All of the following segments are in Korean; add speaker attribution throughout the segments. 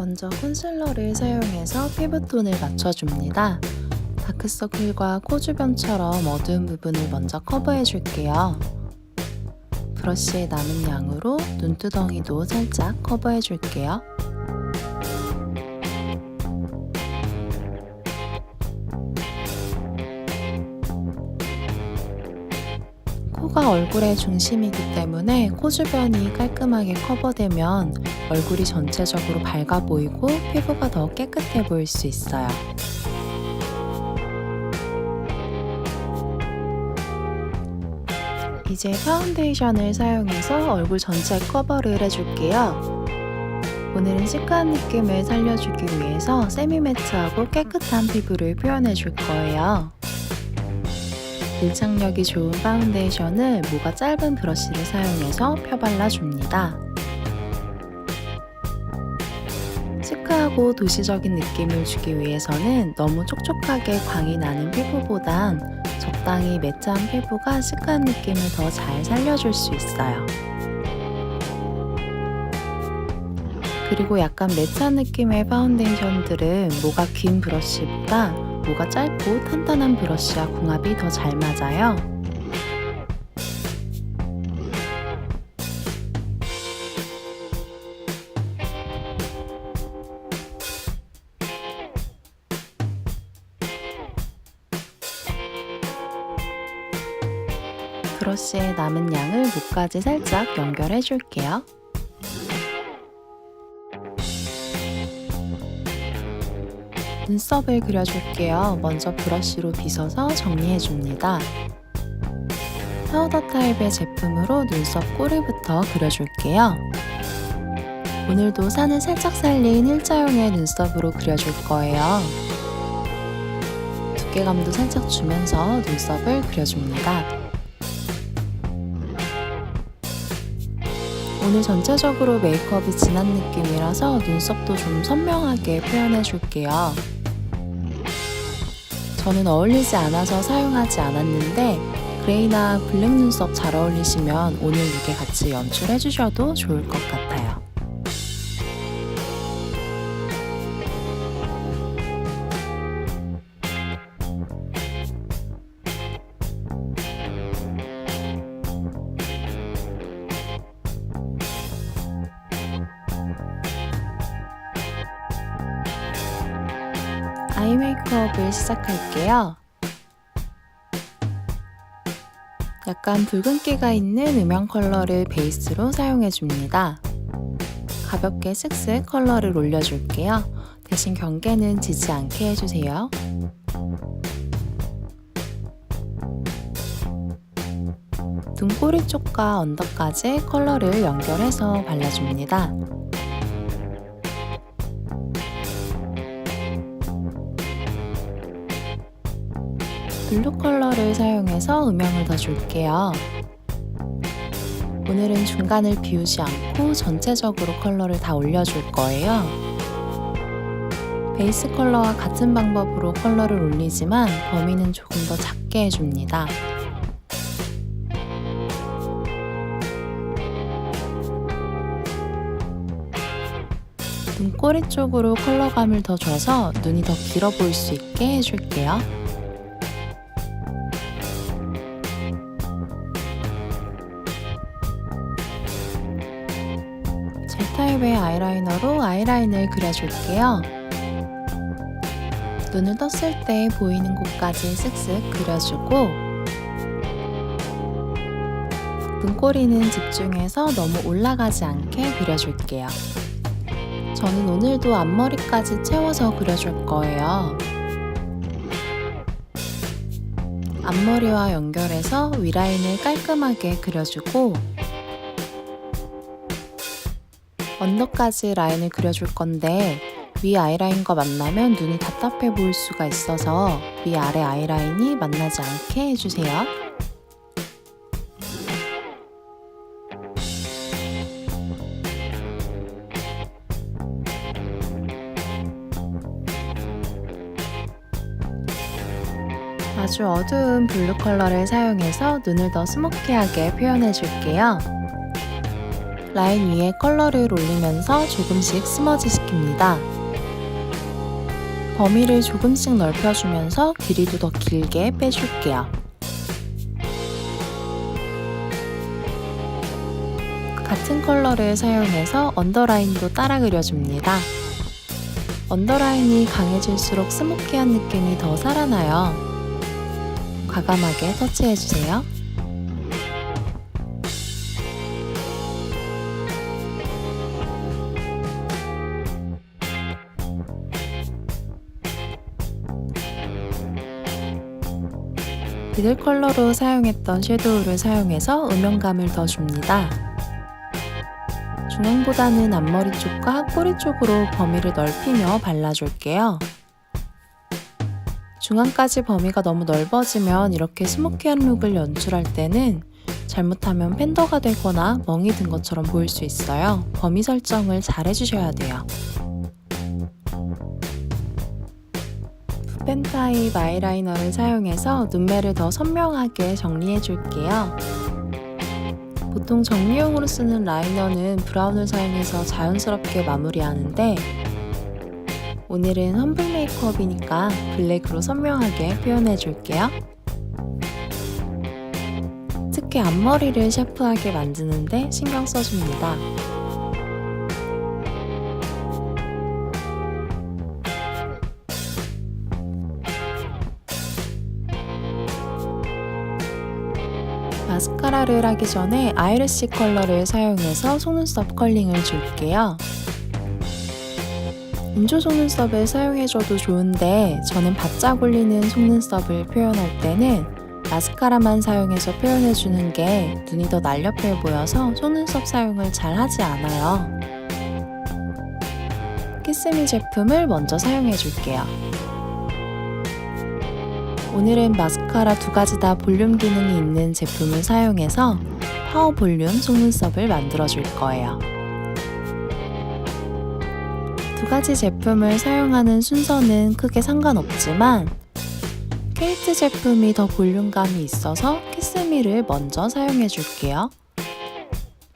Speaker 1: 먼저 컨실러를 사용해서 피부톤을 맞춰줍니다. 다크서클과 코 주변처럼 어두운 부분을 먼저 커버해 줄게요. 브러쉬에 남은 양으로 눈두덩이도 살짝 커버해 줄게요. 코가 얼굴의 중심이기 때문에 코 주변이 깔끔하게 커버되면 얼굴이 전체적으로 밝아 보이고 피부가 더 깨끗해 보일 수 있어요. 이제 파운데이션을 사용해서 얼굴 전체 커버를 해줄게요. 오늘은 시크한 느낌을 살려주기 위해서 세미매트하고 깨끗한 피부를 표현해 줄 거예요. 밀착력이 좋은 파운데이션을 모가 짧은 브러쉬를 사용해서 펴발라줍니다. 시크하고 도시적인 느낌을 주기 위해서는 너무 촉촉하게 광이 나는 피부보단 적당히 매트한 피부가 시크한 느낌을 더 잘 살려줄 수 있어요. 그리고 약간 매트한 느낌의 파운데이션들은 모가 긴 브러쉬보다 모가 짧고 탄탄한 브러쉬와 궁합이 더 잘 맞아요. 브러쉬에 남은 양을 목까지 살짝 연결해 줄게요. 눈썹을 그려줄게요. 먼저 브러쉬로 빗어서 정리해줍니다. 파우더 타입의 제품으로 눈썹 꼬리부터 그려줄게요. 오늘도 산을 살짝 살린 일자형의 눈썹으로 그려줄 거예요. 두께감도 살짝 주면서 눈썹을 그려줍니다. 오늘 전체적으로 메이크업이 진한 느낌이라서 눈썹도 좀 선명하게 표현해 줄게요. 저는 어울리지 않아서 사용하지 않았는데 그레이나 블랙 눈썹 잘 어울리시면 오늘 룩에 같이 연출해 주셔도 좋을 것 같아요. 아이 메이크업을 시작할게요. 약간 붉은기가 있는 음영 컬러를 베이스로 사용해줍니다. 가볍게 슥슥 컬러를 올려줄게요. 대신 경계는 지지 않게 해주세요. 눈꼬리 쪽과 언더까지 컬러를 연결해서 발라줍니다. 블루 컬러를 사용해서 음영을 더 줄게요. 오늘은 중간을 비우지 않고 전체적으로 컬러를 다 올려줄 거예요. 베이스 컬러와 같은 방법으로 컬러를 올리지만 범위는 조금 더 작게 해줍니다. 눈꼬리 쪽으로 컬러감을 더 줘서 눈이 더 길어 보일 수 있게 해줄게요. 젤 타입의 아이라이너로 아이라인을 그려줄게요. 눈을 떴을 때 보이는 곳까지 쓱쓱 그려주고 눈꼬리는 집중해서 너무 올라가지 않게 그려줄게요. 저는 오늘도 앞머리까지 채워서 그려줄 거예요. 앞머리와 연결해서 윗라인을 깔끔하게 그려주고 언더까지 라인을 그려줄 건데 위 아이라인과 만나면 눈이 답답해 보일 수가 있어서 위아래 아이라인이 만나지 않게 해주세요. 아주 어두운 블루 컬러를 사용해서 눈을 더 스모키하게 표현해 줄게요. 라인 위에 컬러를 올리면서 조금씩 스머지 시킵니다. 범위를 조금씩 넓혀주면서 길이도 더 길게 빼줄게요. 같은 컬러를 사용해서 언더라인도 따라 그려줍니다. 언더라인이 강해질수록 스모키한 느낌이 더 살아나요. 과감하게 터치해주세요. 비들 컬러로 사용했던 섀도우를 사용해서 음영감을 더 줍니다. 중앙보다는 앞머리 쪽과 꼬리 쪽으로 범위를 넓히며 발라줄게요. 중앙까지 범위가 너무 넓어지면 이렇게 스모키한 룩을 연출할 때는 잘못하면 팬더가 되거나 멍이 든 것처럼 보일 수 있어요. 범위 설정을 잘 해주셔야 돼요. 붓펜 타입 아이라이너를 사용해서 눈매를 더 선명하게 정리해줄게요. 보통 정리용으로 쓰는 라이너는 브라운을 사용해서 자연스럽게 마무리하는데 오늘은 험블 메이크업이니까 블랙으로 선명하게 표현해줄게요. 특히 앞머리를 샤프하게 만드는데 신경 써줍니다. 마스카라를 하기 전에 아이래쉬 컬러를 사용해서 속눈썹 컬링을 줄게요. 인조 속눈썹을 사용해줘도 좋은데 저는 바짝 올리는 속눈썹을 표현할 때는 마스카라만 사용해서 표현해주는 게 눈이 더 날렵해 보여서 속눈썹 사용을 잘 하지 않아요. 키스미 제품을 먼저 사용해줄게요. 오늘은 마스카라 두 가지 다 볼륨 기능이 있는 제품을 사용해서 파워 볼륨 속눈썹을 만들어 줄 거예요. 두 가지 제품을 사용하는 순서는 크게 상관없지만 케이트 제품이 더 볼륨감이 있어서 키스미를 먼저 사용해 줄게요.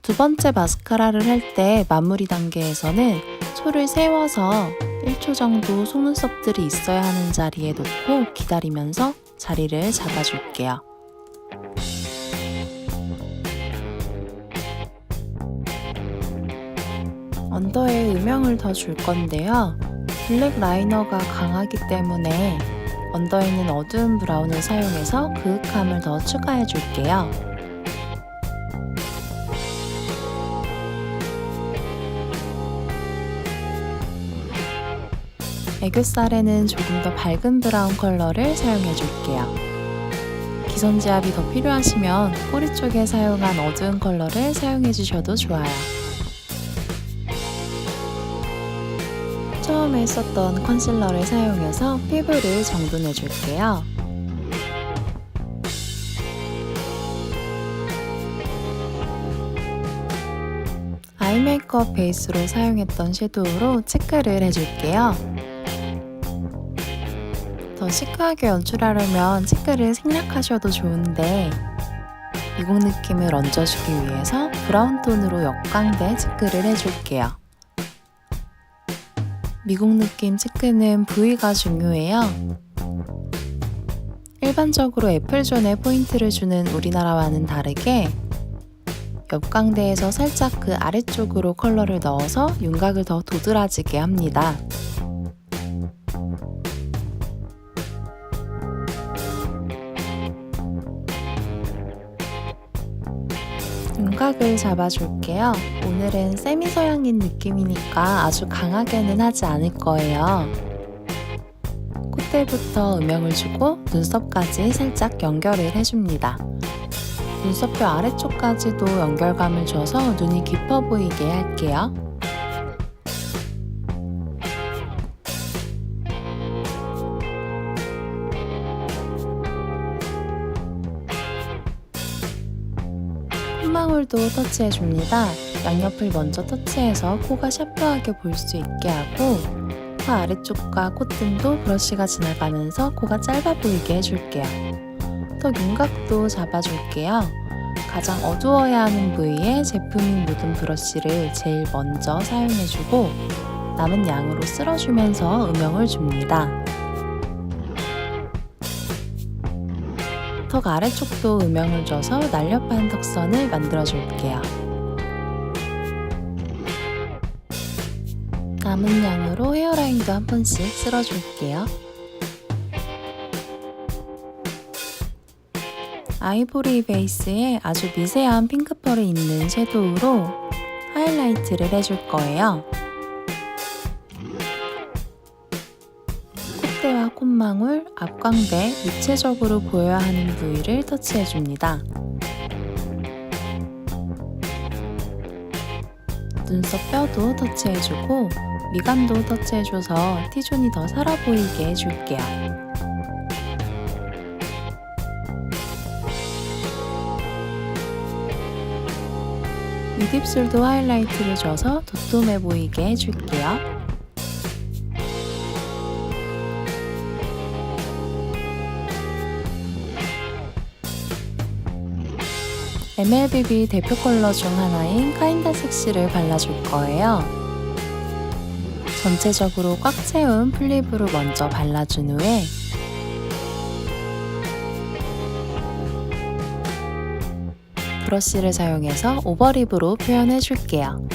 Speaker 1: 두 번째 마스카라를 할 때 마무리 단계에서는 손을 세워서 1초 정도 속눈썹들이 있어야 하는 자리에 놓고 기다리면서 자리를 잡아줄게요. 언더에 음영을 더 줄 건데요. 블랙 라이너가 강하기 때문에 언더에 있는 어두운 브라운을 사용해서 그윽함을 더 추가해 줄게요. 애교살에는 조금 더 밝은 브라운 컬러를 사용해 줄게요. 기선 제압이 더 필요하시면 꼬리 쪽에 사용한 어두운 컬러를 사용해 주셔도 좋아요. 처음에 썼던 컨실러를 사용해서 피부를 정돈해 줄게요. 아이 메이크업 베이스로 사용했던 섀도우로 체크를 해줄게요. 더 시크하게 연출하려면 체크를 생략하셔도 좋은데 미국 느낌을 얹어주기 위해서 브라운 톤으로 역광대 체크를 해줄게요. 미국 느낌 체크는 부위가 중요해요. 일반적으로 애플존에 포인트를 주는 우리나라와는 다르게 역광대에서 살짝 그 아래쪽으로 컬러를 넣어서 윤곽을 더 도드라지게 합니다. 윤곽을 잡아줄게요. 오늘은 세미 서양인 느낌이니까 아주 강하게는 하지 않을 거예요. 콧대부터 음영을 주고 눈썹까지 살짝 연결을 해줍니다. 눈썹뼈 아래쪽까지도 연결감을 줘서 눈이 깊어 보이게 할게요. 콧망울도 터치해줍니다. 양옆을 먼저 터치해서 코가 샤프하게 보일 수 있게 하고 코 아래쪽과 콧등도 브러쉬가 지나가면서 코가 짧아 보이게 해줄게요. 또 윤곽도 잡아줄게요. 가장 어두워야 하는 부위에 제품이 묻은 브러쉬를 제일 먼저 사용해주고 남은 양으로 쓸어주면서 음영을 줍니다. 턱 아래쪽도 음영을 줘서 날렵한 턱선을 만들어줄게요. 남은 양으로 헤어라인도 한 번씩 쓸어줄게요. 아이보리 베이스에 아주 미세한 핑크펄이 있는 섀도우로 하이라이트를 해줄 거예요. 콧대와 콧망울, 앞광대, 입체적으로 보여야 하는 부위를 터치해줍니다. 눈썹 뼈도 터치해주고 미간도 터치해줘서 T존이 더 살아 보이게 해줄게요. 윗입술도 하이라이트를 줘서 도톰해 보이게 해줄게요. MLBB 대표 컬러 중 하나인 카인더 섹시를 발라줄 거예요. 전체적으로 꽉 채운 플립으로 먼저 발라준 후에 브러쉬를 사용해서 오버립으로 표현해 줄게요.